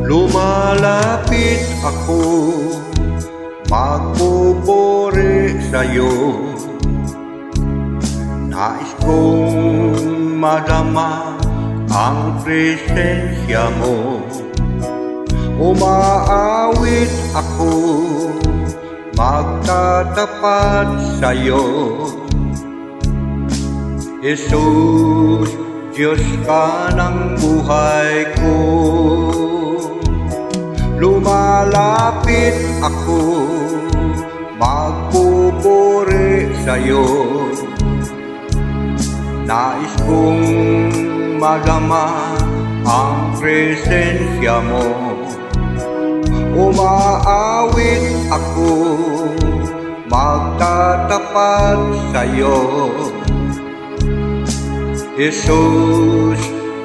Lumalapit ako, magpupuri sa'yo. Nais kong madama ang presensya mo. Umaawit ako, magtatapat sa'yo. Jesus, Diyos ka ng buhay ko. Lumalapit ako, magpupuri sa'yo. Nais kong madama ang presensya mo. Umaawit ako, magtatapat sa'yo. Jesus,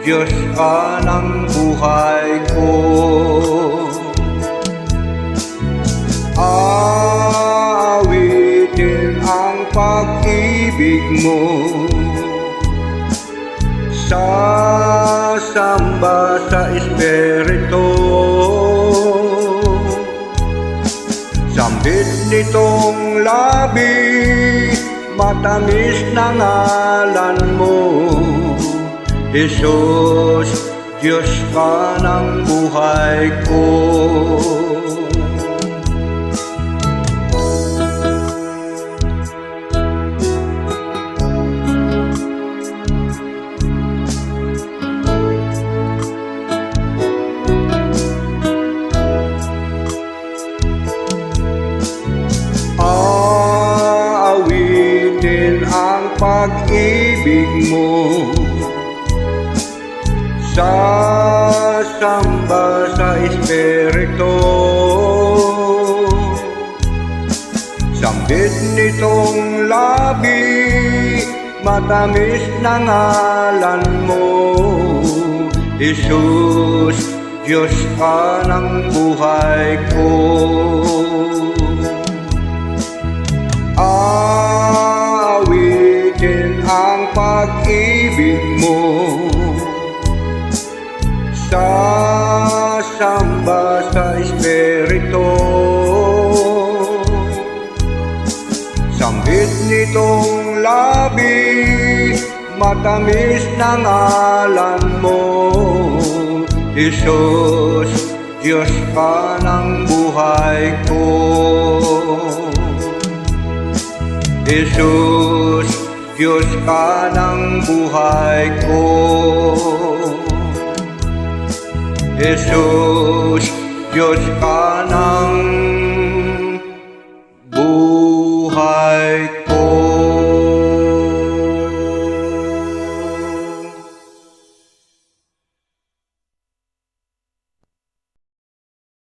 Diyos ka ng buhay ko. Aawitin ang pag-ibig mo, sasamba sa Espiritu. Sambit nitong labi, matamis na ngalan mo. Jesus, Diyos ka ng buhay ko. Ang pag-ibig mo, sasamba sa Espiritu. Sambit nitong labi, matamis na ngalan mo. Jesus, Diyos ka ng buhay ko. Ang pag-ibig mo, sasamba sa Espiritu. Sambit nitong labi, matamis na ngalan mo. Jesus, Diyos ka ng buhay ko. Jesus, Diyos ka ng buhay ko. Jesus, Diyos ka ng